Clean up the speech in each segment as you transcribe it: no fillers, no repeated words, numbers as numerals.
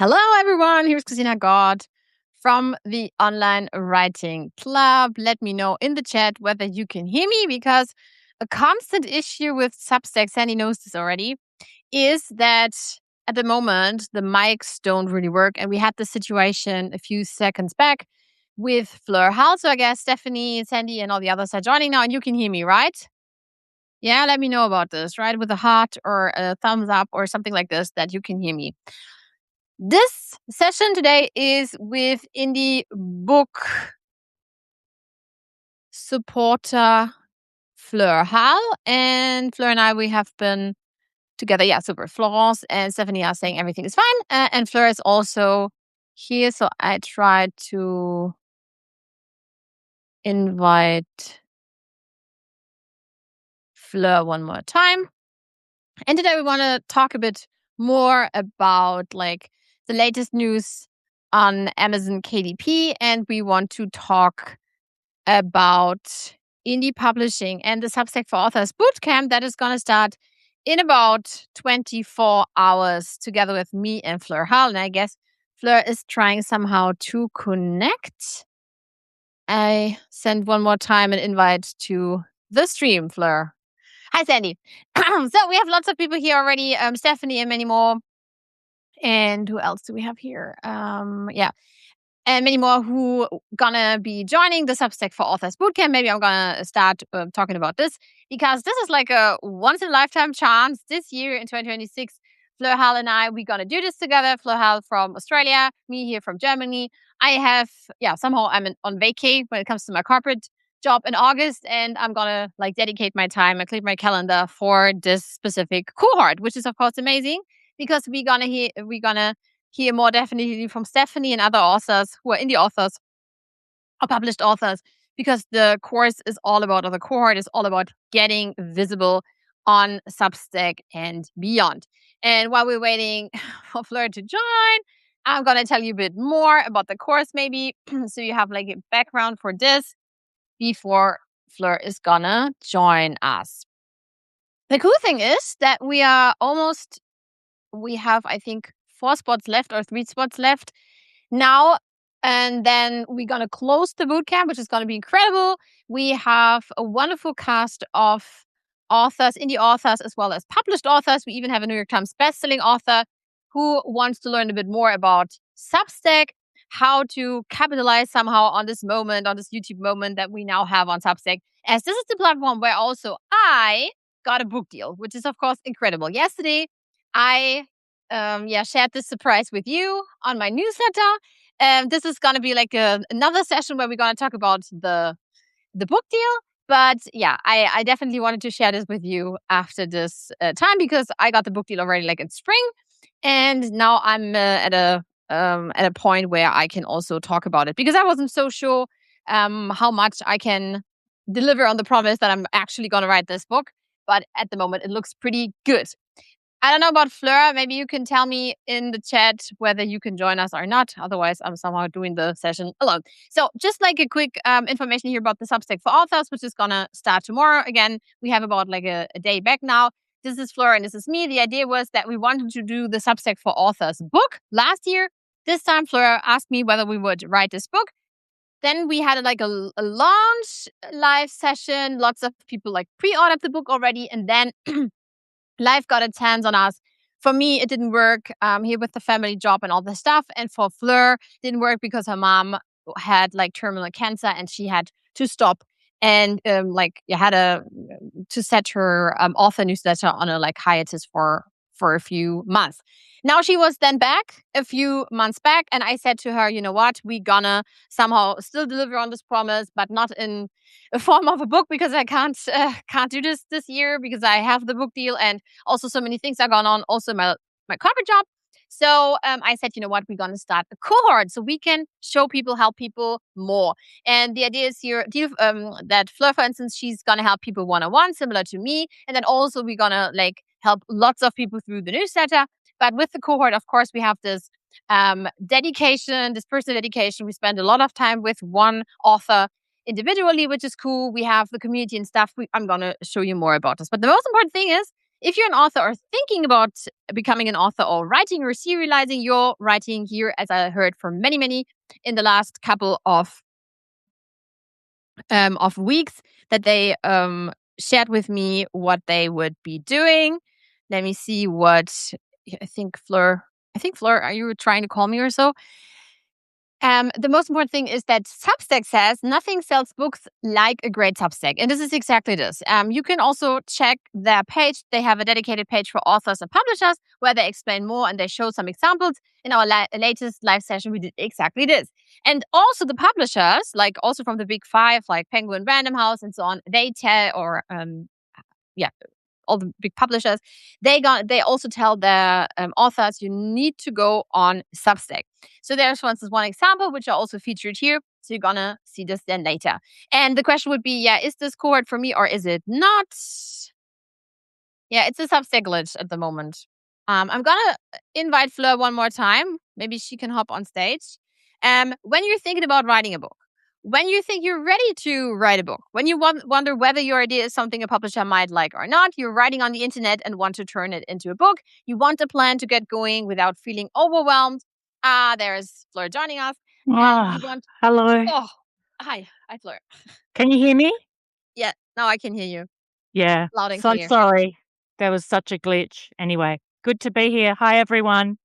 Hello, everyone. Here's Kristina God from the Online Writing Club. Let me know in the chat whether you can hear me, because a constant issue with Substack, Sandy knows this already, is that at the moment the mics don't really work. And we had this situation a few seconds back with Fleur. So I guess Stephanie, Sandy, and all the others are joining now, and you can hear me, right? Yeah, let me know about this, right? With a heart or a thumbs up or something like this, that you can hear me. This session today is with indie book supporter Fleur. And Fleur and I, we have been together. Yeah, super. Florence and Stephanie are saying everything is fine. And Fleur is also here. So I tried to invite Fleur one more time. And today we want to talk a bit more about the latest news on Amazon KDP. And we want to talk about indie publishing and the Substack for Authors Bootcamp that is going to start in about 24 hours together with me and Fleur Hall. And I guess Fleur is trying somehow to connect. I send one more time an invite to the stream, Fleur. Hi, Sandy. So we have lots of people here already. Stephanie and many more. And who else do we have here? And many more who gonna be joining the Substack for Authors Bootcamp. Maybe I'm gonna start talking about this, because this is like a once-in-a-lifetime chance. This year in 2026, Fleur Hall and I, we're gonna do this together. Fleur Hall from Australia, me here from Germany. I have, somehow I'm on vacay when it comes to my corporate job in August, and I'm gonna dedicate my time and clear my calendar for this specific cohort, which is of course amazing, because we're gonna hear more definitely from Stephanie and other authors who are indie authors or published authors, because the course is all about, or the cohort is all about, getting visible on Substack and beyond. And while we're waiting for Fleur to join, I'm going to tell you a bit more about the course, maybe, so you have a background for this before Fleur is gonna join us. The cool thing is that we have, I think, 4 spots left or 3 spots left now. And then we're going to close the bootcamp, which is going to be incredible. We have a wonderful cast of authors, indie authors, as well as published authors. We even have a New York Times bestselling author who wants to learn a bit more about Substack, how to capitalize somehow on this moment, on this YouTube moment that we now have on Substack, as this is the platform where also I got a book deal, which is of course incredible. Yesterday, I shared this surprise with you on my newsletter. This is going to be another session where we're going to talk about the book deal. But I definitely wanted to share this with you after this time, because I got the book deal already in spring. And now I'm at a point where I can also talk about it, because I wasn't so sure how much I can deliver on the promise that I'm actually going to write this book. But at the moment, it looks pretty good. I don't know about Fleur. Maybe you can tell me in the chat whether you can join us or not. Otherwise, I'm somehow doing the session alone. So just a quick information here about the Substack for Authors, which is going to start tomorrow. Again, we have about a day back now. This is Fleur and this is me. The idea was that we wanted to do the Substack for Authors book last year. This time, Fleur asked me whether we would write this book. Then we had a launch live session. Lots of people pre-ordered the book already. And then life got its hands on us. For me, it didn't work here with the family job and all the stuff. And for Fleur, it didn't work because her mom had terminal cancer and she had to stop and had to set her author newsletter on a hiatus for a few months. Now she was then back a few months back, and I said to her, you know what, we gonna somehow still deliver on this promise, but not in a form of a book, because I can't do this year, because I have the book deal and also so many things are going on, also my corporate job. So I said, you know what, we're gonna start a cohort so we can show people, help people more. And the idea is here that Fleur, for instance, she's gonna help people one-on-one, similar to me, and then also we're gonna help lots of people through the newsletter. But with the cohort, of course, we have this dedication, this personal dedication. We spend a lot of time with one author individually, which is cool. We have the community and stuff. I'm going to show you more about this. But the most important thing is if you're an author or thinking about becoming an author or writing or serializing your writing here, as I heard from many in the last couple of weeks, that they shared with me what they would be doing. Let me see what I think Fleur, are you trying to call me or so? The most important thing is that Substack says nothing sells books like a great Substack. And this is exactly this. You can also check their page. They have a dedicated page for authors and publishers where they explain more and they show some examples. In our latest live session, we did exactly this. And also the publishers, like also from the big five, like Penguin, Random House, and so on, they tell, or all the big publishers, they also tell their authors you need to go on Substack. So there's, for instance, one example which I also featured here. So you're gonna see this then later. And the question would be, is this cohort for me or is it not? Yeah, it's a Substack glitch at the moment. I'm gonna invite Fleur one more time. Maybe she can hop on stage. When you're thinking about writing a book, when you think you're ready to write a book, when you wonder whether your idea is something a publisher might like or not, you're writing on the internet and want to turn it into a book, you want a plan to get going without feeling overwhelmed. There's Fleur joining us. And you want... Hello. Oh, hi, Fleur. Can you hear me? Yeah, now I can hear you. Yeah. Loud and So clear. sorry. There was such a glitch. Anyway, good to be here. Hi, everyone.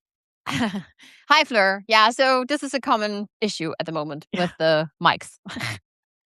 Hi, Fleur. Yeah, so this is a common issue at the moment with the mics.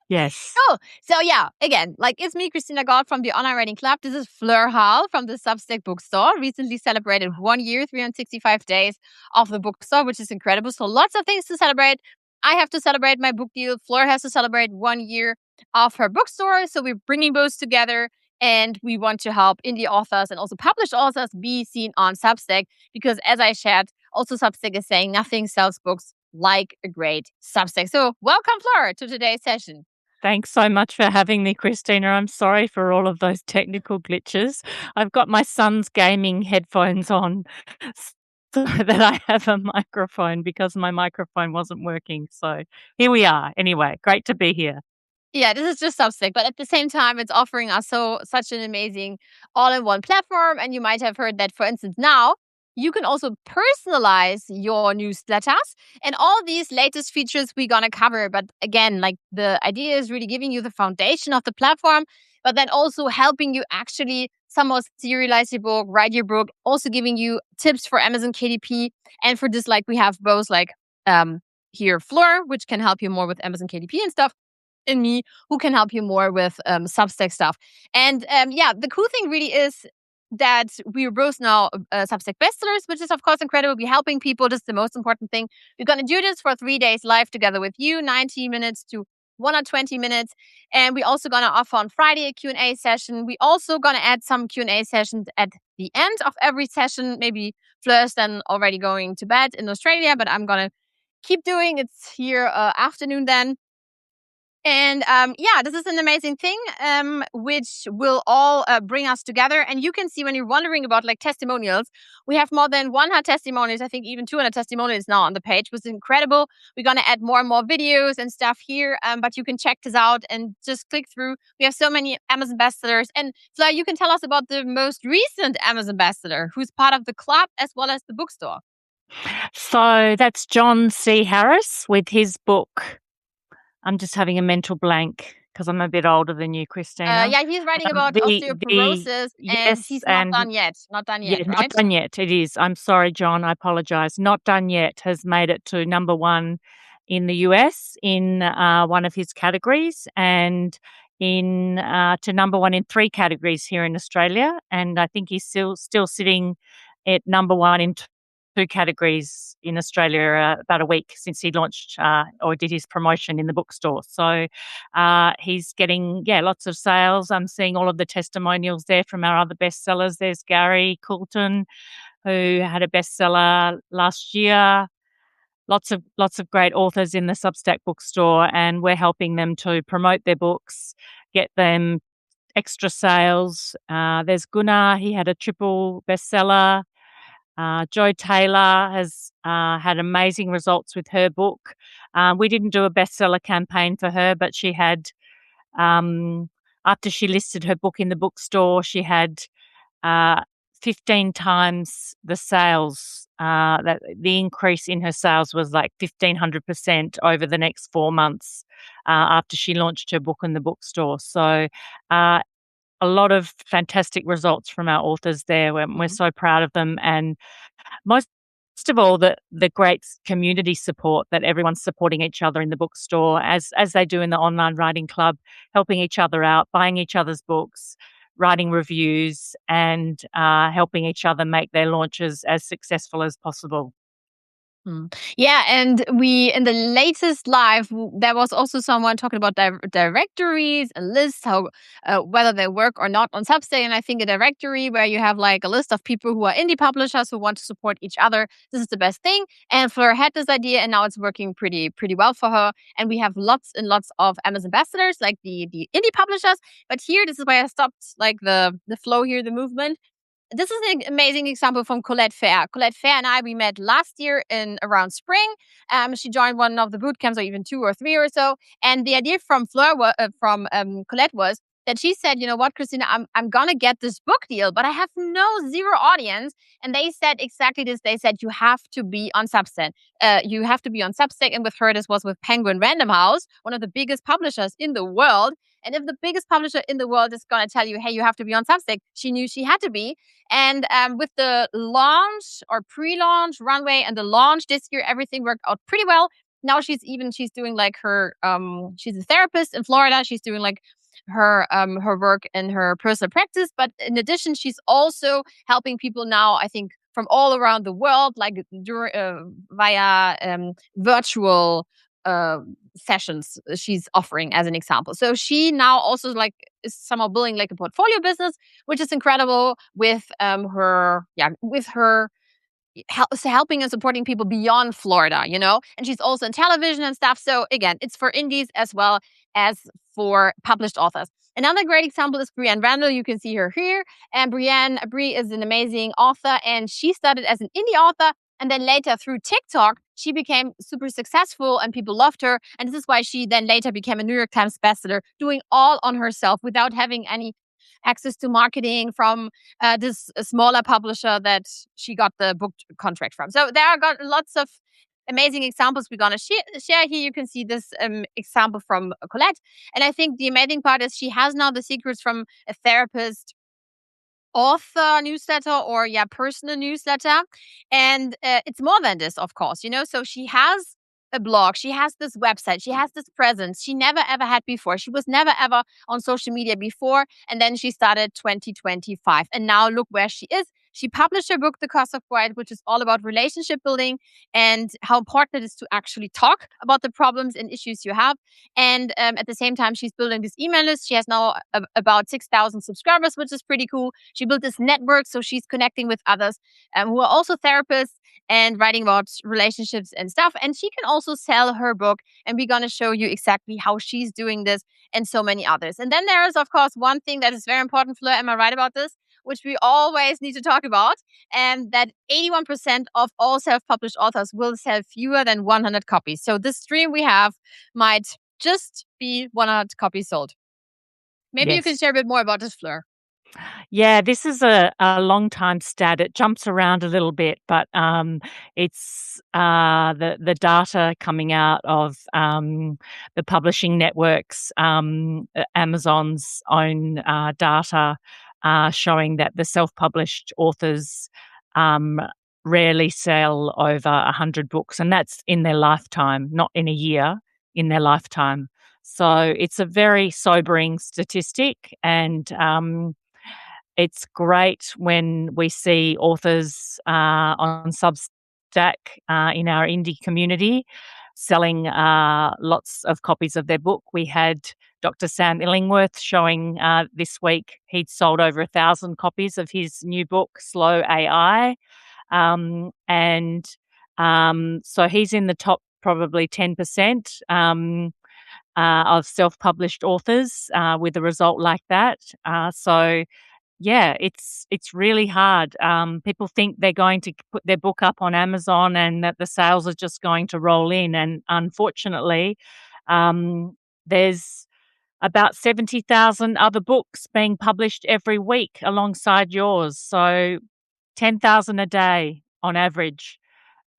Yes. Oh, so yeah, again, like it's me, Kristina God from the Online Writing Club. This is Fleur Hall from the Substack Bookstore. Recently celebrated 1 year, 365 days of the bookstore, which is incredible. So lots of things to celebrate. I have to celebrate my book deal. Fleur has to celebrate 1 year of her bookstore. So we're bringing both together. And we want to help indie authors and also published authors be seen on Substack because, as I shared, also Substack is saying nothing sells books like a great Substack. So welcome, Fleur, to today's session. Thanks so much for having me, Kristina. I'm sorry for all of those technical glitches. I've got my son's gaming headphones on so that I have a microphone because my microphone wasn't working. So here we are. Anyway, great to be here. Yeah, this is just Substack, but at the same time, it's offering us such an amazing all-in-one platform. And you might have heard that, for instance, now you can also personalize your newsletters and all these latest features we're gonna cover. But again, like the idea is really giving you the foundation of the platform, but then also helping you actually somewhat serialize your book, write your book, also giving you tips for Amazon KDP. And for this, like we have both like here Fleur, which can help you more with Amazon KDP and stuff, and me, who can help you more with Substack stuff. And the cool thing really is that we're both now Substack bestsellers, which is of course incredible. We're helping people. This is the most important thing. We're going to do this for 3 days live together with you, 90 minutes to 1 or 20 minutes. And we're also going to offer on Friday a Q&A session. We're also going to add some Q&A sessions at the end of every session. Maybe Fleur's then already going to bed in Australia, but I'm going to keep doing. It's here afternoon then. And this is an amazing thing, which will all bring us together. And you can see when you're wondering about like testimonials, we have more than 100 testimonials, I think even 200 testimonials now on the page, which is incredible. We're going to add more and more videos and stuff here, but you can check this out and just click through. We have so many Amazon bestsellers. And Fleur, you can tell us about the most recent Amazon bestseller, who's part of the club as well as the bookstore. So that's John C. Harris with his book. I'm just having a mental blank because I'm a bit older than you, Kristina. He's writing about osteoporosis, and he's not done yet. Not done yet, right? Not done yet. It is. I'm sorry, John. I apologize. Not done yet has made it to number 1 in the US in one of his categories, and to number 1 in 3 categories here in Australia. And I think he's still sitting at number 1 in 2 categories in Australia about a week since he launched or did his promotion in the bookstore. So he's getting, lots of sales. I'm seeing all of the testimonials there from our other bestsellers. There's Gary Coulton, who had a bestseller last year. Lots of great authors in the Substack bookstore, and we're helping them to promote their books, get them extra sales. There's Gunnar, he had a triple bestseller. Jo Taylor has had amazing results with her book. We didn't do a bestseller campaign for her, but she had, after she listed her book in the bookstore, she had uh, 15 times the sales. That the increase in her sales was like 1,500% over the next 4 months after she launched her book in the bookstore. So a lot of fantastic results from our authors there. We're so proud of them, and most of all, the great community support that everyone's supporting each other in the bookstore as they do in the online writing club, helping each other out, buying each other's books, writing reviews, and helping each other make their launches as successful as possible. Yeah, and we in the latest live there was also someone talking about directories and lists, how whether they work or not on Substack. And I think a directory where you have like a list of people who are indie publishers who want to support each other, this is the best thing. And Fleur had this idea, and now it's working pretty well for her. And we have lots and lots of Amazon bestsellers, like the indie publishers. But here, this is why I stopped like the flow here, the movement. This is an amazing example from Colette Fair. Colette Fair and I, we met last year in around spring. She joined one of the boot camps, or even 2 or 3 or so. And the idea from from Colette was that she said, you know what, Kristina, I'm gonna get this book deal, but I have zero audience. And they said exactly this. They said you have to be on Substack. You have to be on Substack. And with her, this was with Penguin Random House, one of the biggest publishers in the world. And if the biggest publisher in the world is going to tell you, hey, you have to be on Substack, she knew she had to be. And with the launch or pre-launch runway and the launch this year, everything worked out pretty well. Now she's doing like her she's a therapist in Florida. She's doing like her work in her personal practice, but in addition, she's also helping people now, I think, from all around the world, like via virtual sessions she's offering as an example. So she now also like is somehow building like a portfolio business, which is incredible with her helping and supporting people beyond Florida, you know? And she's also in television and stuff. So again, it's for indies as well as for published authors. Another great example is Brienne Randall. You can see her here. And Brie is an amazing author, and she started as an indie author. And then later through TikTok, she became super successful and people loved her. And this is why she then later became a New York Times bestseller, doing all on herself without having any access to marketing from this smaller publisher that she got the book contract from. So there are got lots of amazing examples we're going to share here. You can see this example from Colette. And I think the amazing part is she has now the secrets from a therapist author newsletter or personal newsletter. And it's more than this, of course, you know. So she has a blog, she has this website, she has this presence she never ever had before. She was never ever on social media before, and then she started 2025, and now look where she is. She published her book The Cost of Quiet, which is all about relationship building and how important it is to actually talk about the problems and issues you have. And at the same time, she's building this email list. She has now about 6,000 subscribers, which is pretty cool. She built this network, so she's connecting with others who are also therapists and writing about relationships and stuff. And she can also sell her book, and we're going to show you exactly how she's doing this and so many others. And then there is, of course, one thing that is very important, Fleur, am I right about this? Which we always need to talk about, and that 81% of all self-published authors will sell fewer than 100 copies. So this dream we have might just be 100 copies sold. Maybe you can share a bit more about this, Fleur. Yeah, this is a long time stat. It jumps around a little bit, but it's the data coming out of the publishing networks, Amazon's own data, showing that the self-published authors rarely sell over 100 books, and that's in their lifetime, not in a year, in their lifetime. So it's a very sobering statistic, and it's great when we see authors on Substack in our indie community selling lots of copies of their book. We had Dr. Sam Illingworth showing this week he'd sold over 1,000 copies of his new book, Slow AI. So he's in the top probably 10% of self-published authors with a result like that. Yeah, it's really hard. People think they're going to put their book up on Amazon and that the sales are just going to roll in. And unfortunately, there's about 70,000 other books being published every week alongside yours. So 10,000 a day on average.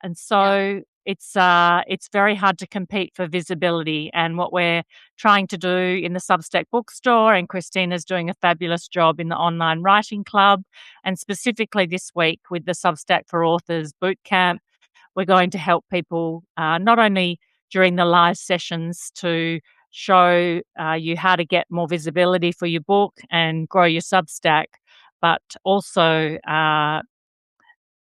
And Yeah. so it's very hard to compete for visibility. And what we're trying to do in the Substack Bookstore, and Kristina's doing a fabulous job in the online writing club, and specifically this week with the Substack for Authors Bootcamp, we're going to help people not only during the live sessions to show you how to get more visibility for your book and grow your Substack, but also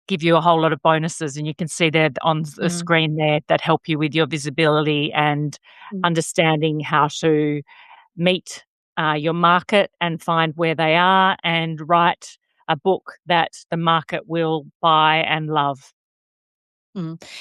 give you a whole lot of bonuses. And you can see there on the Mm. screen there that help you with your visibility and Mm. understanding how to meet your market and find where they are and write a book that the market will buy and love.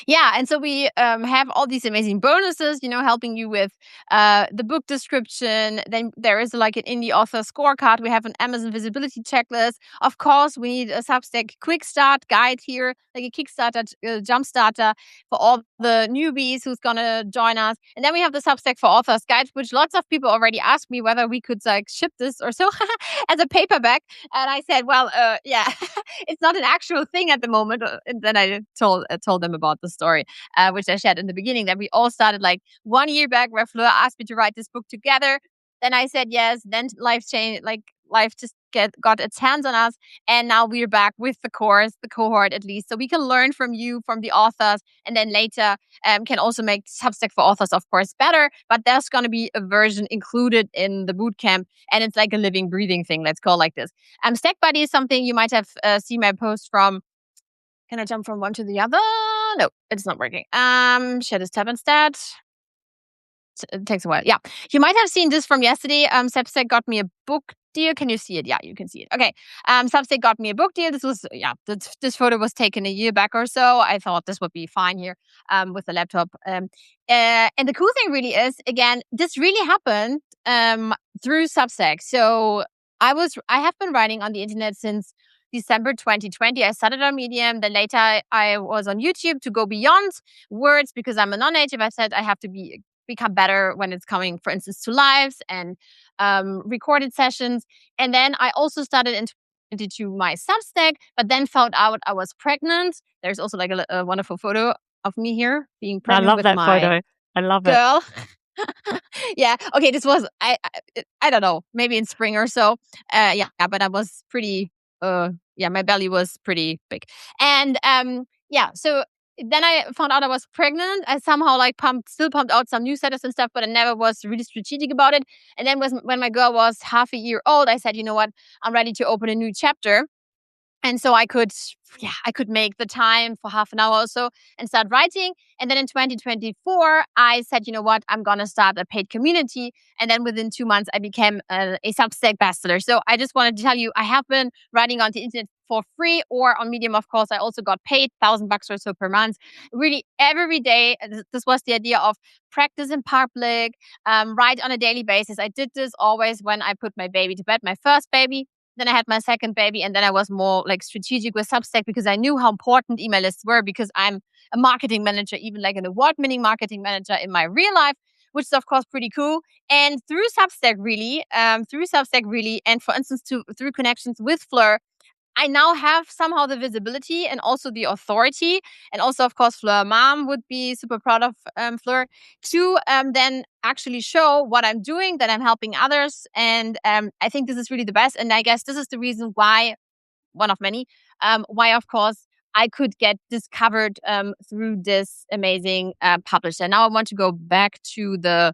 Yeah, and so we have all these amazing bonuses, helping you with the book description. Then there is like an indie author scorecard. We have an Amazon visibility checklist. Of course, we need a Substack quick start guide here, like a Kickstarter jump starter for all the newbies who's gonna join us. And then we have the Substack for Authors guide, which lots of people already asked me whether we could like ship this or so as a paperback. And I said, well, yeah, it's not an actual thing at the moment. And then I told them about the story, which I shared in the beginning, that we all started like 1 year back, where Fleur asked me to write this book together. Then I said yes. Then life changed. Like life just got its hands on us, and now we're back with the cohort at least, so we can learn from you, from the authors, and then later can also make Substack for Authors, of course, better. But there's going to be a version included in the bootcamp, and it's like a living, breathing thing. Let's call it like this. Stack Buddy is something you might have seen my post from. Can I jump from one to the other? No, it's not working. Share this tab instead. It takes a while. Yeah. You might have seen this from yesterday. Substack got me a book deal. Can you see it? Yeah, you can see it. Okay. Substack got me a book deal. This was, this photo was taken a year back or so. I thought this would be fine here with the laptop. And the cool thing really is, again, this really happened through Substack. So I have been writing on the internet since December 2020. I started on Medium. Then later I was on YouTube to go beyond words because I'm a non-native. I said I have to become better when it's coming, for instance, to lives and recorded sessions. And then I also started into my Substack, but then found out I was pregnant. There's also like a wonderful photo of me here being I pregnant love with that my photo. I love it. girl. Yeah. Okay. This was I don't know, maybe in spring or so. Yeah. But I was pretty. Yeah. My belly was pretty big, and yeah. So then I found out I was pregnant. I somehow like still pumped out some newsletters and stuff, but I never was really strategic about it. And then when my girl was half a year old, I said, you know what, I'm ready to open a new chapter. And so I could make the time for half an hour or so and start writing. And then in 2024, I said, you know what, I'm going to start a paid community. And then within 2 months, I became a Substack bestseller. So I just wanted to tell you, I have been writing on the internet for free, or on Medium, of course. I also got paid $1,000 or so per month. Really every day. This was the idea of practice in public, write on a daily basis. I did this always when I put my baby to bed, my first baby. Then I had my second baby, and then I was more like strategic with Substack because I knew how important email lists were, because I'm a marketing manager, even like an award-winning marketing manager in my real life, which is of course pretty cool. And through Substack really, and for instance, through connections with Fleur, I now have somehow the visibility and also the authority. And also, of course, Fleur mom would be super proud of Fleur to then actually show what I'm doing, that I'm helping others. And I think this is really the best. And I guess this is the reason why, one of many, why, of course, I could get discovered through this amazing publisher. Now I want to go back to the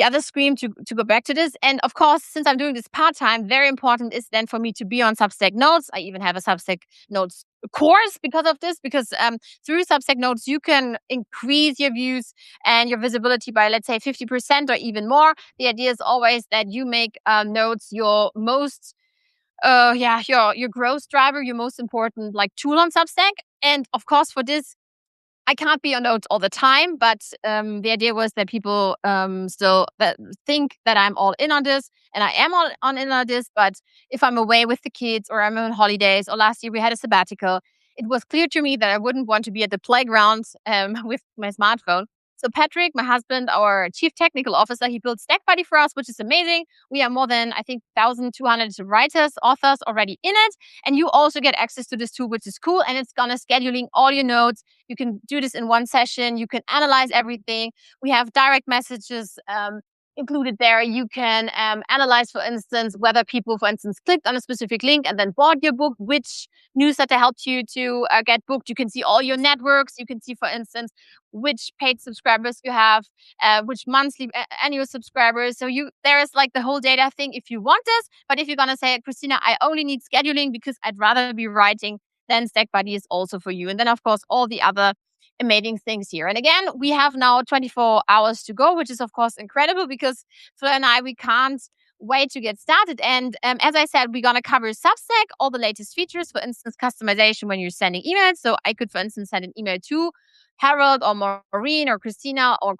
other screen to go back to this. And of course, since I'm doing this part-time, very important is then for me to be on Substack Notes. I even have a Substack Notes course because of this, because through Substack Notes, you can increase your views and your visibility by, let's say, 50% or even more. The idea is always that you make notes your most your growth driver, your most important like tool on Substack. And of course, for this, I can't be on notes all the time, but the idea was that people still think that I'm all in on this, and I am all in on this. But if I'm away with the kids, or I'm on holidays, or last year we had a sabbatical, it was clear to me that I wouldn't want to be at the playground with my smartphone. So Patrick, my husband, our chief technical officer, he built StackBuddy for us, which is amazing. We are more than, I think, 1,200 writers, authors already in it. And you also get access to this tool, which is cool. And it's going to scheduling all your notes. You can do this in one session. You can analyze everything. We have direct messages included there. You can analyze, for instance, whether people, for instance, clicked on a specific link and then bought your book, which newsletter helped you to get booked. You can see all your networks. You can see, for instance, which paid subscribers you have, which monthly annual subscribers. So there is like the whole data thing if you want this. But if you're going to say, Kristina, I only need scheduling because I'd rather be writing, then StackBuddy is also for you. And then, of course, all the other amazing things here. And again, we have now 24 hours to go, which is, of course, incredible because Fleur and I, we can't wait to get started. And as I said, we're going to cover Substack, all the latest features, for instance, customization when you're sending emails. So I could, for instance, send an email to Harold or Maureen or Kristina or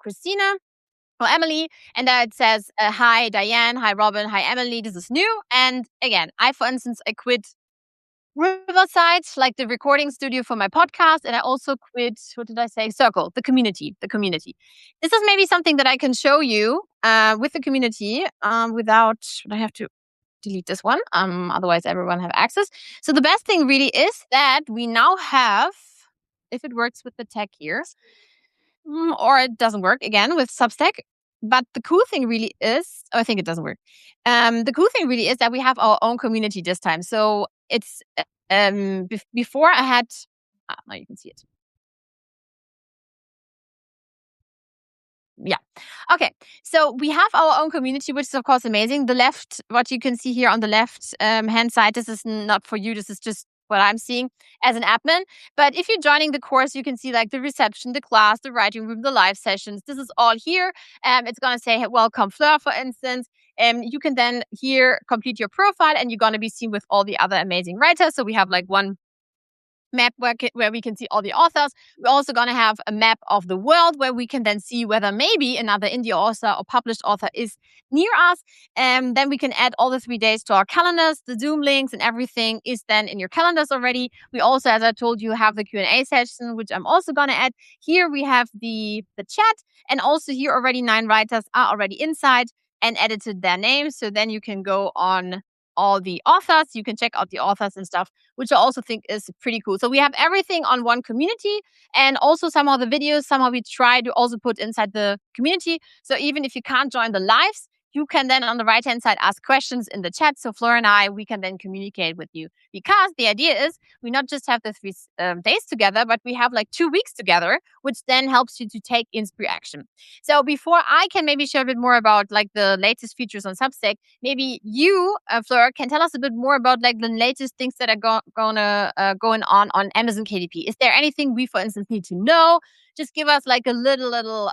Emily, and it says, hi, Diane, hi, Robin, hi, Emily, this is new. And again, I quit Riverside, like the recording studio for my podcast, and I also quit, what did I say? Circle, the community. This is maybe something that I can show you with the community without, I have to delete this one, otherwise everyone have access. So the best thing really is that we now have, if it works with the tech here, or it doesn't work again with Substack. But the cool thing really is, I think it doesn't work. The cool thing really is that we have our own community this time. So it's before I had, now you can see it. Yeah. Okay. So we have our own community, which is of course amazing. The left, what you can see here on the left hand side, this is not for you. This is just what I'm seeing as an admin. But if you're joining the course, you can see like the reception, the class, the writing room, the live sessions. This is all here. It's going to say, hey, welcome Fleur, for instance. You can then here complete your profile and you're going to be seen with all the other amazing writers. So we have like one map where we can see all the authors. We're also going to have a map of the world where we can then see whether maybe another indie author or published author is near us. And then we can add all the 3 days to our calendars. The Zoom links and everything is then in your calendars already. We also, as I told you, have the Q&A session, which I'm also going to add. Here we have the chat, and also here already 9 writers are already inside and edited their names. So then you can go on all the authors. You can check out the authors and stuff, which I also think is pretty cool. So we have everything on one community, and also some of the videos, somehow we try to also put inside the community. So even if you can't join the lives, you can then on the right-hand side ask questions in the chat. So Fleur and I, we can then communicate with you, because the idea is we not just have the 3 days together, but we have like 2 weeks together, which then helps you to take inspi action. So before I can maybe share a bit more about like the latest features on Substack, maybe you, Fleur, can tell us a bit more about like the latest things that are going on Amazon KDP. Is there anything we, for instance, need to know? Just give us like a little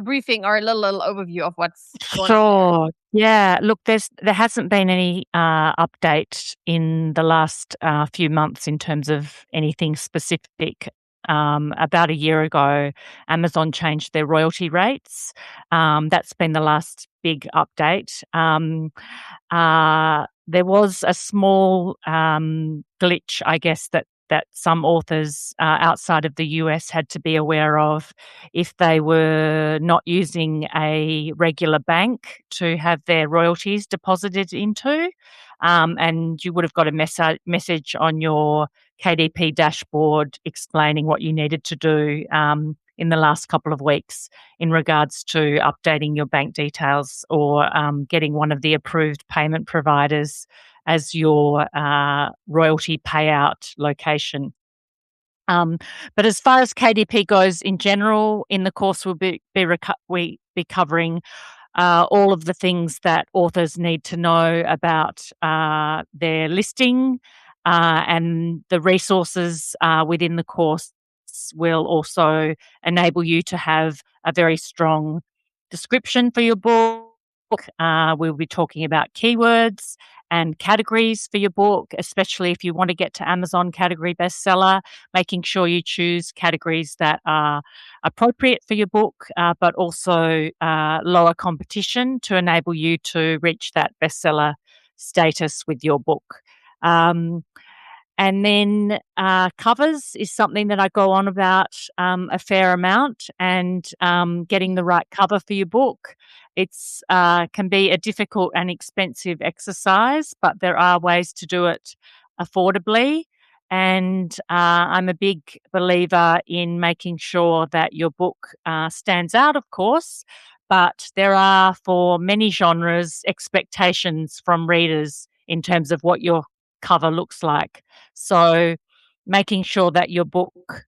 briefing or a little overview of what's going on Sure. Yeah. Look, there hasn't been any update in the last few months in terms of anything specific. About a year ago, Amazon changed their royalty rates. That's been the last big update. There was a small glitch, I guess, that some authors outside of the US had to be aware of if they were not using a regular bank to have their royalties deposited into. And you would have got a message on your KDP dashboard explaining what you needed to do in the last couple of weeks in regards to updating your bank details or getting one of the approved payment providers as your royalty payout location. But as far as KDP goes in general, in the course we'll be covering all of the things that authors need to know about their listing, and the resources within the course will also enable you to have a very strong description for your book. We'll be talking about keywords and categories for your book, especially if you want to get to Amazon category bestseller, making sure you choose categories that are appropriate for your book, but also lower competition to enable you to reach that bestseller status with your book. And then covers is something that I go on about a fair amount, and getting the right cover for your book. It's can be a difficult and expensive exercise, but there are ways to do it affordably. And I'm a big believer in making sure that your book stands out, of course, but there are, for many genres, expectations from readers in terms of what your cover looks like. So making sure that your book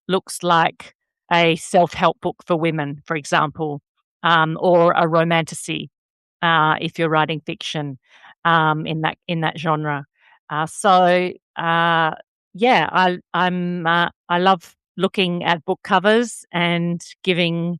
looks like a self-help book for women, for example, or a romantasy, if you're writing fiction, in that genre. So yeah, I love looking at book covers and giving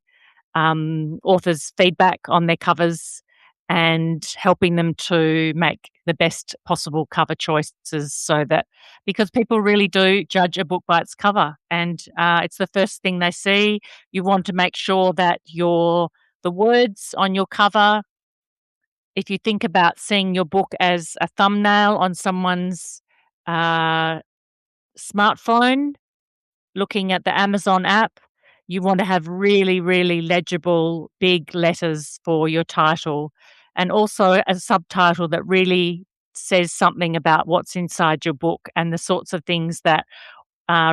authors feedback on their covers and helping them to make the best possible cover choices, so that, because people really do judge a book by its cover, and it's the first thing they see. You want to make sure that the words on your cover, if you think about seeing your book as a thumbnail on someone's uh, smartphone, looking at the Amazon app, you want to have really, really legible big letters for your title, and also a subtitle that really says something about what's inside your book and the sorts of things that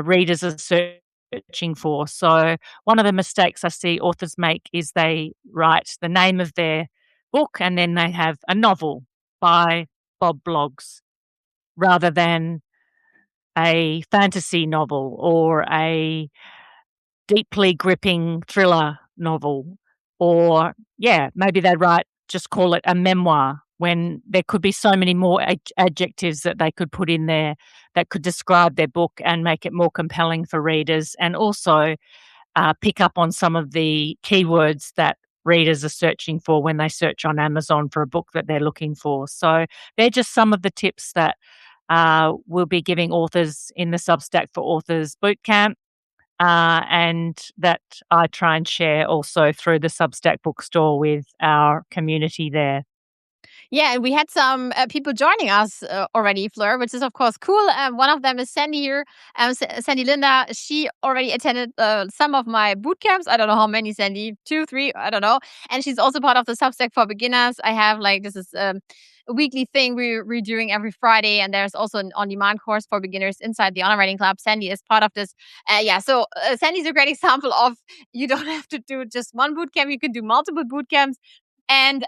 readers are searching for. So, one of the mistakes I see authors make is they write the name of their book and then they have a novel by Bob Bloggs, rather than a fantasy novel or a deeply gripping thriller novel. Or, yeah, maybe they'd just call it a memoir, when there could be so many more adjectives that they could put in there that could describe their book and make it more compelling for readers, and also pick up on some of the keywords that readers are searching for when they search on Amazon for a book that they're looking for. So they're just some of the tips that we'll be giving authors in the Substack for Authors Bootcamp, and that I try and share also through the Substack Bookstore with our community there. Yeah, and we had some people joining us already, Fleur, which is of course cool. One of them is Sandy here, Sandy Linda. She already attended some of my boot camps. I don't know how many, Sandy, 2, 3, I don't know. And she's also part of the Substack for Beginners. I have this is a weekly thing we're doing every Friday, and there's also an on-demand course for beginners inside the Honor Writing Club. Sandy is part of this. So Sandy's a great example of, you don't have to do just one boot camp; you can do multiple boot camps. And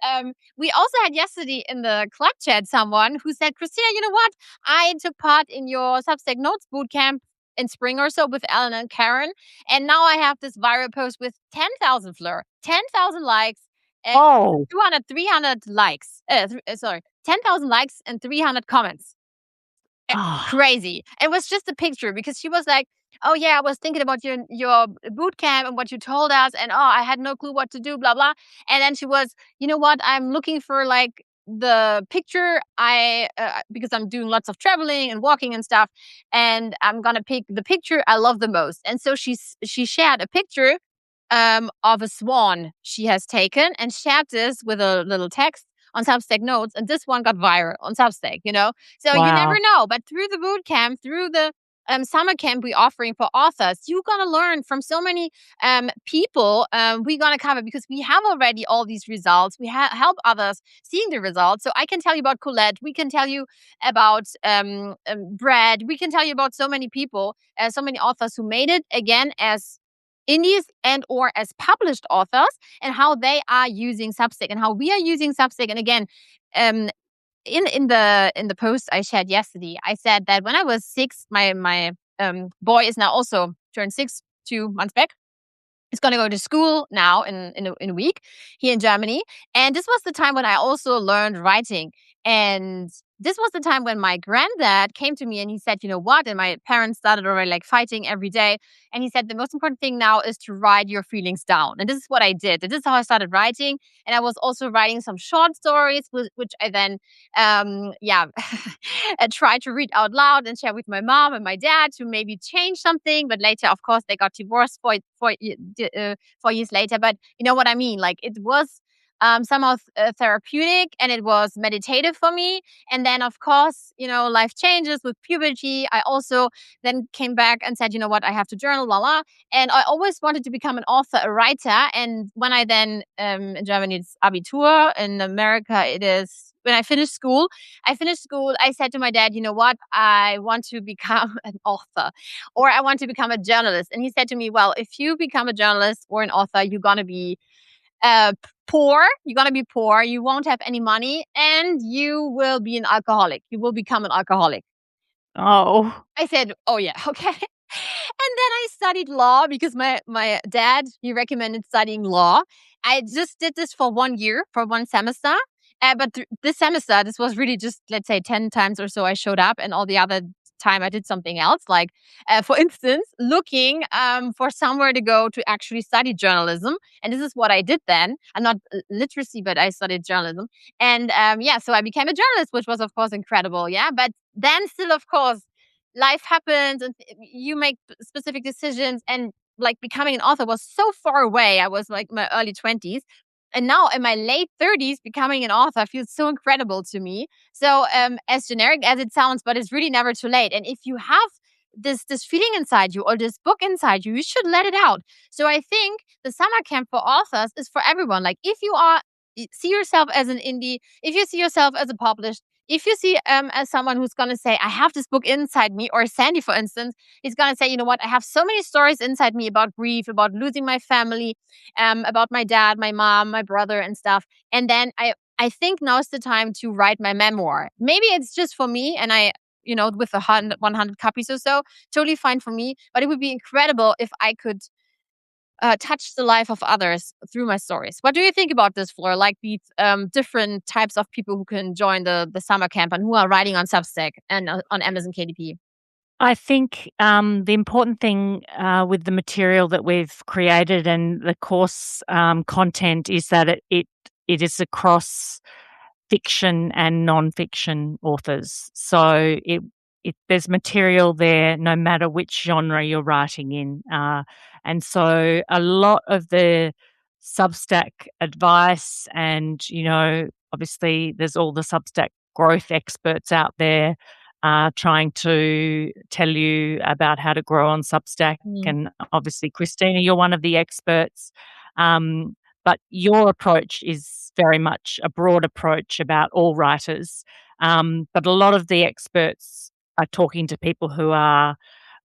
we also had yesterday in the club chat someone who said, Kristina, you know what? I took part in your Substack Notes bootcamp in spring or so with Ellen and Karen. And now I have this viral post with 10,000 Fleur, 10,000 likes, and Oh, 200, 300 likes. 10,000 likes and 300 comments. ah, Crazy. It was just a picture, because she was like, oh yeah, I was thinking about your boot camp and what you told us, and I had no clue what to do, blah blah. And then she was, you know what, I'm looking for the picture, I because I'm doing lots of traveling and walking and stuff, and I'm gonna pick the picture I love the most. And so she shared a picture of a swan she has taken, and shared this with a little text on Substack Notes, and this one got viral on Substack. So you never wow. know, but through the boot camp, through the summer camp we're offering for authors, you're gonna learn from so many people we're gonna cover, because we have already all these results. We help others seeing the results. So I can tell you about Colette. We can tell you about Brad. We can tell you about so many people, so many authors who made it, again, as indies and or as published authors, and how they are using Substack and how we are using Substack. And again, um, in the post I shared yesterday, I said that when I was 6, my boy is now also turned 6 2 months back. He's going to go to school now in a week here in Germany. And this was the time when I also learned writing. And this was the time when my granddad came to me and he said, you know what? And my parents started already fighting every day. And he said, the most important thing now is to write your feelings down. And this is what I did. And this is how I started writing. And I was also writing some short stories, which I then, tried to read out loud and share with my mom and my dad to maybe change something. But later, of course, they got divorced 4 years later. But you know what I mean? It was somehow therapeutic, and it was meditative for me. And then, of course, life changes with puberty. I also then came back and said, you know what, I have to journal, la la. And I always wanted to become an author, a writer. And when I then, in Germany, it's Abitur. In America, it is when I finished school. I said to my dad, you know what, I want to become an author, or I want to become a journalist. And he said to me, well, if you become a journalist or an author, you're going to be poor. You're going to be poor. You won't have any money, and you will be an alcoholic. You will become an alcoholic. Oh. I said, oh, yeah, okay. And then I studied law because my dad, he recommended studying law. I just did this for 1 year, for one semester. But this semester, this was really just, let's say, 10 times or so I showed up, and all the other time I did something else. Like, for instance, looking for somewhere to go to actually study journalism. And this is what I did then. And not literacy, but I studied journalism. And so I became a journalist, which was, of course, incredible. Yeah. But then still, of course, life happens and you make specific decisions. And like becoming an author was so far away. I was like my early 20s. And now in my late 30s, becoming an author feels so incredible to me. So as generic as it sounds, but it's really never too late. And if you have this feeling inside you or this book inside you, you should let it out. So I think the summer camp for authors is for everyone. Like if you see yourself as an indie, if you see yourself as a published, if you see as someone who's going to say, I have this book inside me, or Sandy, for instance, is going to say, you know what, I have so many stories inside me about grief, about losing my family, about my dad, my mom, my brother and stuff. And then I think now's the time to write my memoir. Maybe it's just for me, and with 100 copies or so, totally fine for me. But it would be incredible if I could touch the life of others through my stories. What do you think about this, Fleur? Like these different types of people who can join the summer camp and who are writing on Substack and on Amazon KDP? I think the important thing with the material that we've created and the course content is that it is across fiction and non-fiction authors. So there's material there no matter which genre you're writing in. And so a lot of the Substack advice and, obviously there's all the Substack growth experts out there trying to tell you about how to grow on Substack. And obviously, Kristina, you're one of the experts. But your approach is very much a broad approach about all writers. But a lot of the experts are talking to people who are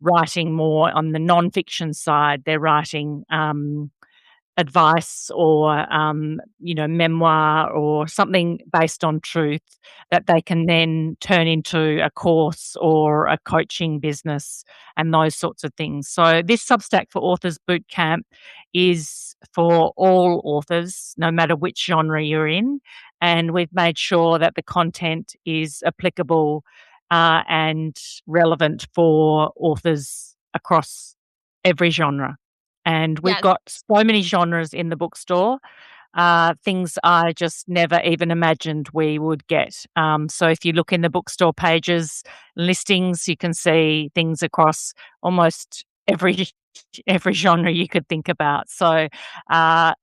writing more on the non-fiction side. They're writing advice or, memoir or something based on truth that they can then turn into a course or a coaching business and those sorts of things. So this Substack for Authors Bootcamp is for all authors, no matter which genre you're in. And we've made sure that the content is applicable and relevant for authors across every genre. And we've Yes. got so many genres in the bookstore, things I just never even imagined we would get. So if you look in the bookstore pages, listings, you can see things across almost every genre you could think about. So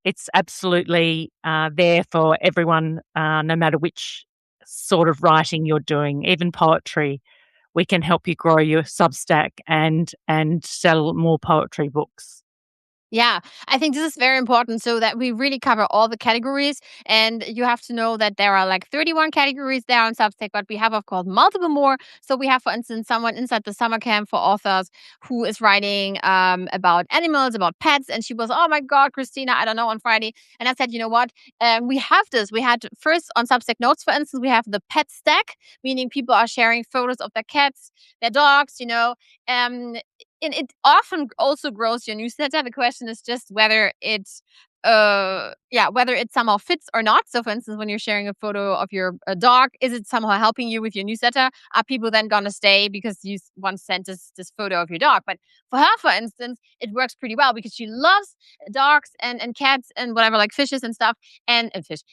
it's absolutely there for everyone, no matter which sort of writing you're doing, even poetry. We can help you grow your Substack and sell more poetry books. Yeah, I think this is very important so that we really cover all the categories. And you have to know that there are like 31 categories there on Substack, but we have, of course, multiple more. So we have, for instance, someone inside the summer camp for authors who is writing about animals, about pets. And she was, oh my God, Kristina, I don't know, on Friday. And I said, you know what? We have this. We had first on Substack Notes, for instance, we have the pet stack, meaning people are sharing photos of their cats, their dogs, and it often also grows your newsletter. The question is just whether whether it somehow fits or not. So for instance, when you're sharing a photo of your dog, is it somehow helping you with your newsletter? Are people then gonna stay because you once sent this photo of your dog? But for her, for instance, it works pretty well because she loves dogs and cats and whatever, like fishes and stuff, and fish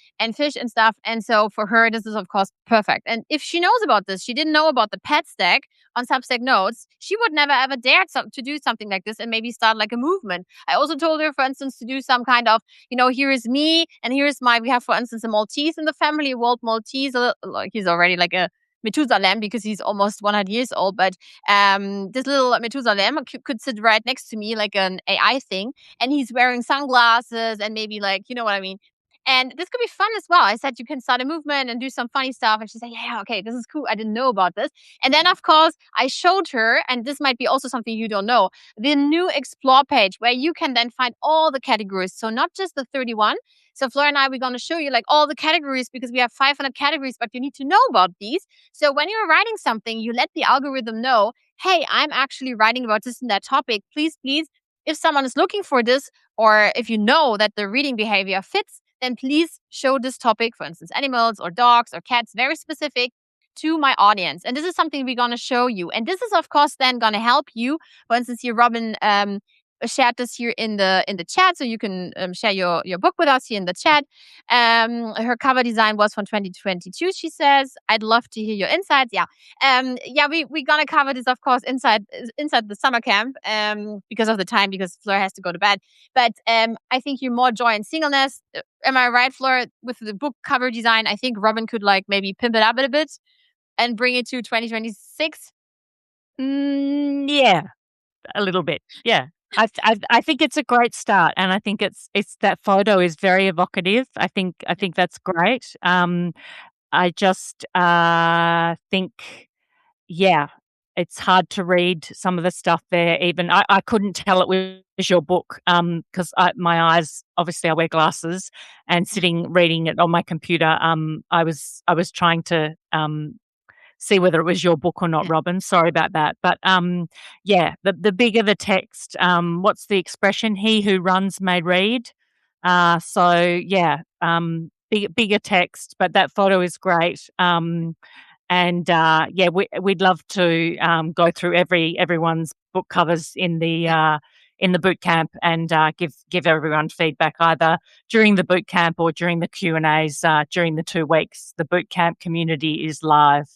and stuff. And so for her, this is of course perfect. And if she knows about this, she didn't know about the pet stack on Substack Notes, she would never ever dare to do something like this and maybe start like a movement. I also told her, for instance, to do some kind of, here is me. And we have, for instance, a Maltese in the family, a Walt Maltese. Like he's already like a Methusalem because he's almost 100 years old. But this little Methusalem could sit right next to me like an AI thing. And he's wearing sunglasses and maybe like, you know what I mean? And this could be fun as well. I said, you can start a movement and do some funny stuff. And she's like, yeah, okay, this is cool. I didn't know about this. And then, of course, I showed her, and this might be also something you don't know, the new explore page where you can then find all the categories. So not just the 31. So Fleur and we're going to show you like all the categories because we have 500 categories, but you need to know about these. So when you're writing something, you let the algorithm know, hey, I'm actually writing about this and that topic. Please, if someone is looking for this, or if you know that the reading behavior fits, then please show this topic, for instance, animals or dogs or cats, very specific to my audience. And this is something we're going to show you. And this is, of course, then going to help you. For instance, here, Robin shared this here in the chat, so you can share your book with us here in the chat. Her cover design was from 2022. She says, "I'd love to hear your insights." Yeah, we're gonna cover this, of course, inside the summer camp because of the time, because Fleur has to go to bed. But I think you're more joy in singleness. Am I right, Fleur? With the book cover design, I think Robin could like maybe pimp it up a bit and bring it to 2026. Yeah, a little bit. Yeah. I think it's a great start, and I think it's that photo is very evocative. I think that's great. I just think, yeah, it's hard to read some of the stuff there. Even I couldn't tell it was your book because my eyes, obviously I wear glasses, and sitting reading it on my computer, I was trying to see whether it was your book or not, Yeah. Robin. Sorry about that. But yeah, the bigger the text, what's the expression? He who runs may read. So yeah, bigger text, but that photo is great. And yeah, we'd love to go through everyone's book covers in the boot camp and give everyone feedback either during the boot camp or during the Q&As during the 2 weeks. The boot camp community is live.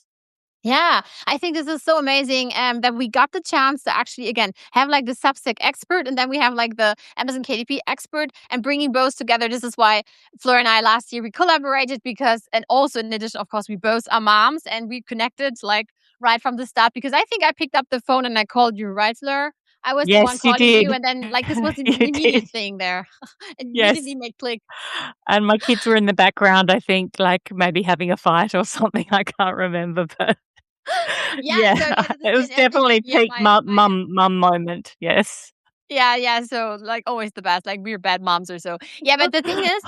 Yeah, I think this is so amazing that we got the chance to actually, again, have like the Substack expert, and then we have like the Amazon KDP expert, and bringing both together. This is why Fleur and I last year we collaborated, because, and also in addition, of course, we both are moms, and we connected like right from the start, because I think I picked up the phone and I called you, right, Fleur? I was the one Yes, you calling you, did. and then like this was an You did. immediate thing there. It Yes. immediately made click. And my kids were in the background, I think, like, maybe having a fight or something, I can't remember, but Yeah, yeah, so yeah, this is it was I think definitely yeah, peak mum moment, yes. yeah. So like always the best. Like we're bad moms or so. Yeah, but the thing is,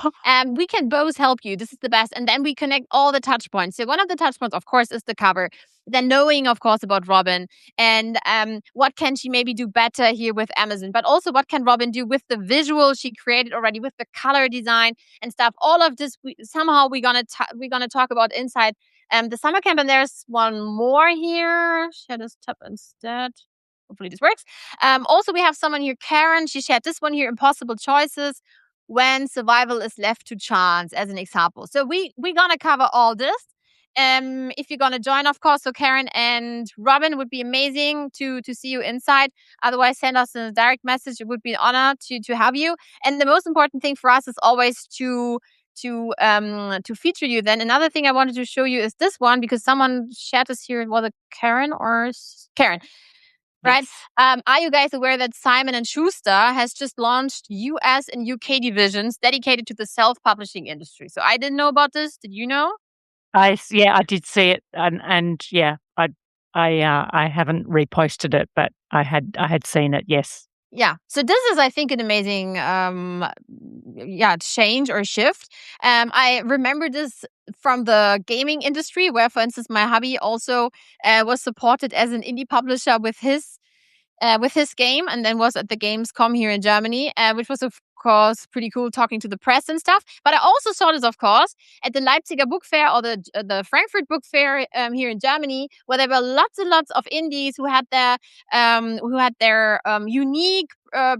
we can both help you. This is the best, and then we connect all the touch points. So one of the touch points, of course, is the cover. Then knowing, of course, about Robin, and what can she maybe do better here with Amazon, but also what can Robin do with the visual she created already, with the color design and stuff. All of this, we're gonna talk about inside the summer camp. And there's one more here. Share this tab instead. Hopefully this works. Also, we have someone here, Karen. She shared this one here, impossible choices when survival is left to chance, as an example. So we're gonna cover all this. If you're gonna join, of course. So Karen and Robin, would be amazing to see you inside. Otherwise, send us a direct message. It would be an honor to have you. And the most important thing for us is always to feature you. Then another thing I wanted to show you is this one, because someone shared this here. Was it Karen or Karen? Right? Yes. Are you guys aware that Simon and Schuster has just launched US and UK divisions dedicated to the self-publishing industry? So I didn't know about this. Did you know? Yeah, I did see it, and yeah, I haven't reposted it, but I had seen it, yes. Yeah. So this is, I think, an amazing change or shift. I remember this from the gaming industry, where, for instance, my hubby also was supported as an indie publisher with his game, and then was at the Gamescom here in Germany, which was, of course, pretty cool, talking to the press and stuff. But I also saw this, of course, at the Leipziger Book Fair, or the Frankfurt Book Fair here in Germany, where there were lots and lots of indies who had their unique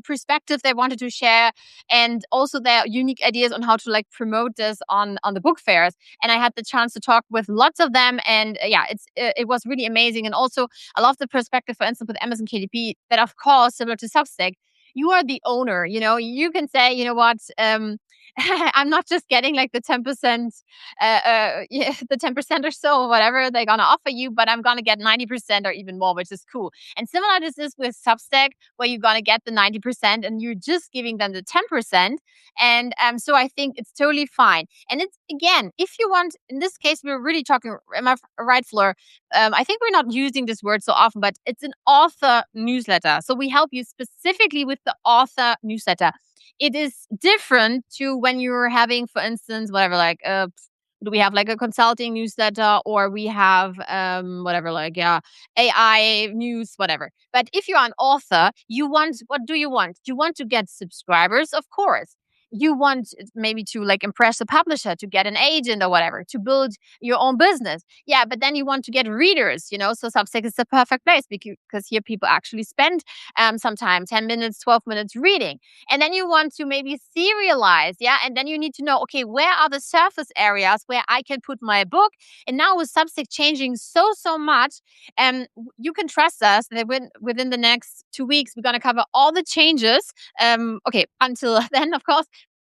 perspective they wanted to share, and also their unique ideas on how to like promote this on the book fairs. And I had the chance to talk with lots of them, and it was really amazing. And also, I love the perspective, for instance, with Amazon KDP, that, of course, similar to Substack, you are the owner. You know, you can say, you know what, I'm not just getting like the 10%, yeah, the 10% or so, or whatever they're gonna offer you, but I'm gonna get 90% or even more, which is cool. And similar to this with Substack, where you're gonna get the 90% and you're just giving them the 10%. And so I think it's totally fine. And it's, again, if you want, in this case, we're really talking, am I right, Fleur? I think we're not using this word so often, but it's an author newsletter. So we help you specifically with the author newsletter. It is different to when you're having, for instance, whatever, like, do we have like a consulting newsletter, or we have whatever, like, yeah, AI news, whatever. But if you're an author, you want, what do you want? You want to get subscribers, of course. You want maybe to like impress a publisher, to get an agent or whatever, to build your own business. Yeah, but then you want to get readers, so Substack is the perfect place, because here people actually spend sometimes 10 minutes, 12 minutes reading. And then you want to maybe serialize, yeah? And then you need to know, okay, where are the surface areas where I can put my book? And now with Substack changing so much, you can trust us that within the next 2 weeks, we're going to cover all the changes. Okay, until then, of course.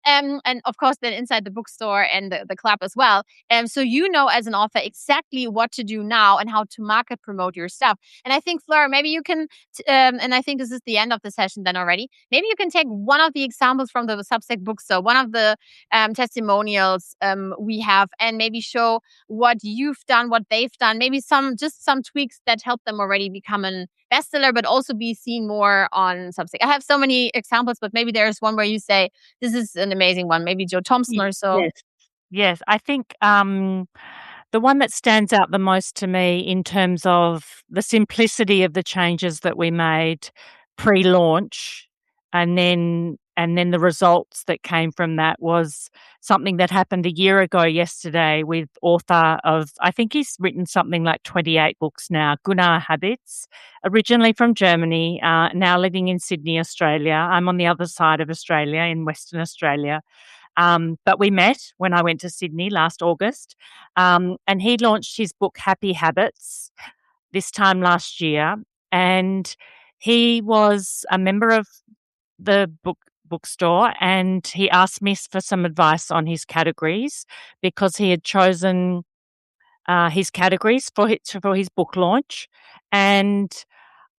And of course, then inside the bookstore and the club as well. So as an author exactly what to do now and how to market promote your stuff. And I think, Fleur, maybe you can, and I think this is the end of the session then already. Maybe you can take one of the examples from the Substack bookstore, one of the testimonials we have, and maybe show what you've done, what they've done, maybe some tweaks that help them already become a bestseller, but also be seen more on Substack. I have so many examples, but maybe there's one where you say, this is an amazing one, maybe Joe Thompson or so. Yes. Yes, I think the one that stands out the most to me in terms of the simplicity of the changes that we made pre-launch, and then the results that came from that, was something that happened a year ago yesterday with author of, I think he's written something like 28 books now, Gunnar Habitz, originally from Germany, now living in Sydney, Australia. I'm on the other side of Australia, in Western Australia. But we met when I went to Sydney last August, and he launched his book Happy Habits this time last year, and he was a member of the bookstore, and he asked me for some advice on his categories, because he had chosen his categories for his book launch. And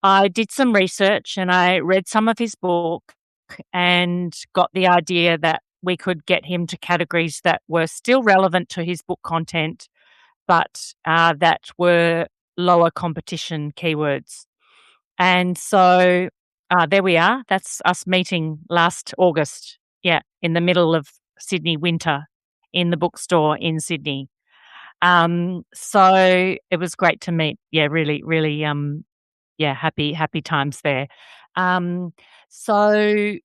I did some research and I read some of his book and got the idea that we could get him to categories that were still relevant to his book content, but that were lower competition keywords. And so there we are. That's us meeting last August. Yeah, in the middle of Sydney winter, in the bookstore in Sydney. So it was great to meet. Yeah, really, really, happy times there. So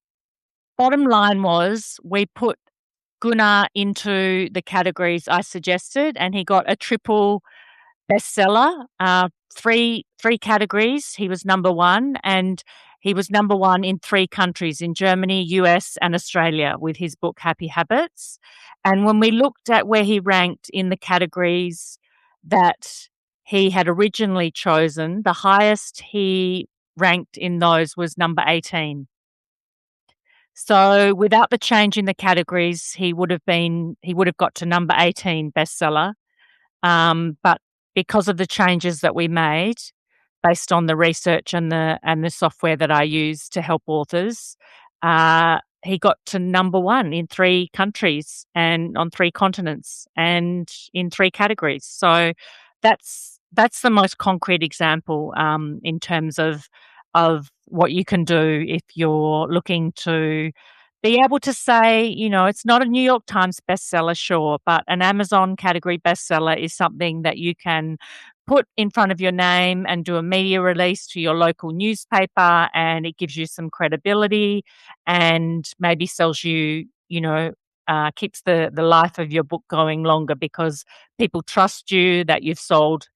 bottom line was, we put Gunnar into the categories I suggested, and he got a triple bestseller, three categories. He was number one, and he was number one in 3 countries, in Germany, US, and Australia, with his book Happy Habits. And when we looked at where he ranked in the categories that he had originally chosen, the highest he ranked in those was number 18. So without the change in the categories, he would have got to number 18 bestseller. But because of the changes that we made, based on the research and the software that I use to help authors, he got to number 1 in 3 countries and on 3 continents and in 3 categories. So that's the most concrete example in terms of what you can do if you're looking to be able to say, it's not a New York Times bestseller, sure, but an Amazon category bestseller is something that you can put in front of your name and do a media release to your local newspaper, and it gives you some credibility and maybe sells you, keeps the life of your book going longer, because people trust you that you've sold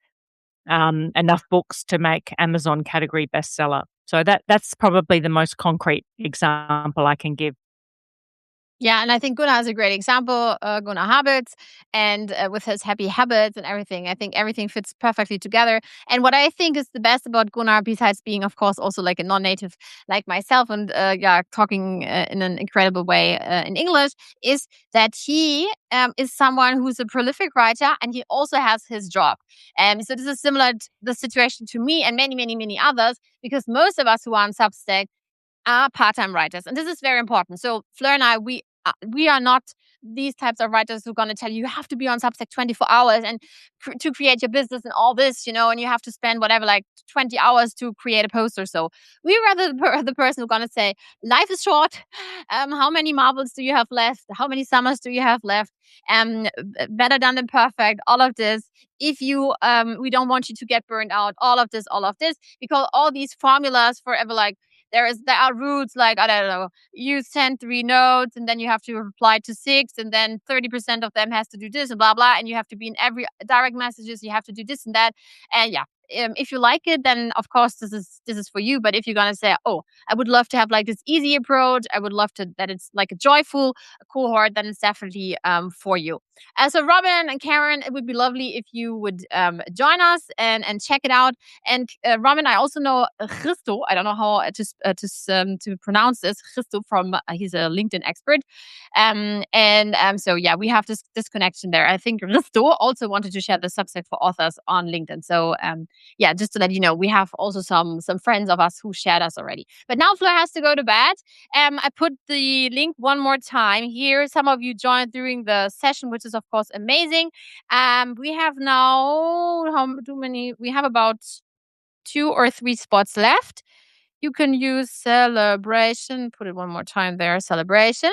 enough books to make Amazon category bestseller. So that's probably the most concrete example I can give. Yeah, and I think Gunnar is a great example, Gunnar Habits, and with his happy habits and everything. I think everything fits perfectly together. And what I think is the best about Gunnar, besides being, of course, also like a non-native like myself and talking in an incredible way in English, is that he is someone who's a prolific writer and he also has his job. So this is similar to the situation to me and many, many, many others, because most of us who are on Substack are part-time writers, and this is very important. So Fleur and I, we are not these types of writers who are going to tell you you have to be on Substack 24 hours and to create your business and all this, and you have to spend whatever, like 20 hours to create a post or so. We're rather the person who's going to say life is short. How many marbles do you have left? How many summers do you have left? Better done than perfect. All of this. If you, we don't want you to get burned out. All of this, because all these formulas forever, like there are rules like, I don't know, you send 3 notes and then you have to reply to 6 and then 30% of them has to do this and blah blah, and you have to be in every direct messages, you have to do this and that. And yeah, if you like it, then of course this is for you. But if you're gonna say, oh, I would love to have like this easy approach, I would love to that it's like a joyful cohort, then it's definitely for you. So Robin and Karen, it would be lovely if you would join us and check it out. And Robin, I also know Christo. I don't know how to pronounce this. Christo from he's a LinkedIn expert. So yeah, we have this connection there. I think Christo also wanted to share the Substack for authors on LinkedIn. So yeah, just to let you know, we have also some friends of us who shared us already. But now Fleur has to go to bed. I put the link one more time here. Some of you joined during the session, which is of course amazing. We have now we have about 2 or 3 spots left. You can use celebration, put it one more time there, celebration,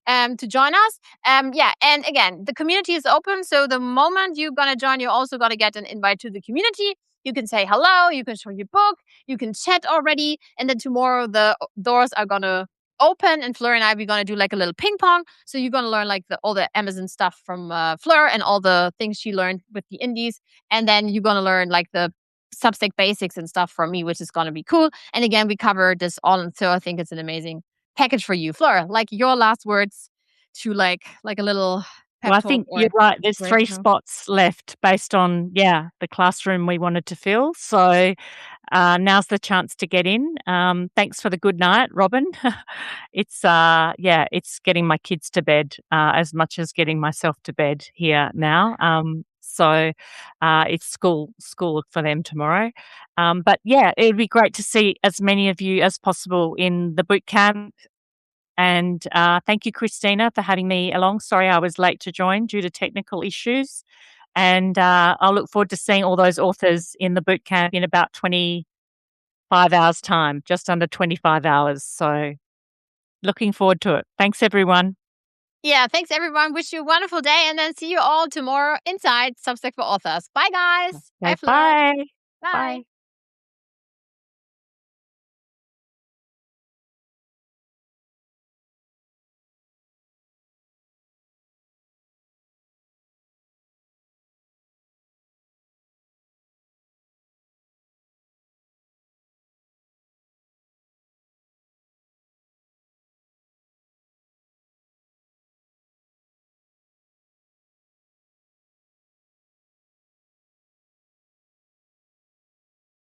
to join us. Yeah, and again, the community is open. So the moment you're going to join, you're also going to get an invite to the community. You can say hello, you can show your book, you can chat already. And then tomorrow the doors are going to open, and Fleur and I, we're going to do like a little ping pong. So you're going to learn like all the Amazon stuff from Fleur and all the things she learned with the indies. And then you're going to learn like the Substack basics and stuff from me, which is going to be cool. And again, we covered this all. And so I think it's an amazing package for you. Fleur, like your last words to like a little pep Well, I talk think or you're right. There's 3 inspirational. spots left based on, the classroom we wanted to fill. So now's the chance to get in. Thanks for the good night, Robin. It's it's getting my kids to bed as much as getting myself to bed here now. So it's school for them tomorrow. But yeah, it'd be great to see as many of you as possible in the boot camp. And thank you, Kristina, for having me along. Sorry I was late to join due to technical issues. And I'll look forward to seeing all those authors in the boot camp in about 25 hours' time, just under 25 hours. So looking forward to it. Thanks, everyone. Yeah, thanks everyone. Wish you a wonderful day, and then see you all tomorrow inside Substack for Authors. Bye guys. Bye Okay, Fleur. bye. Bye. Bye.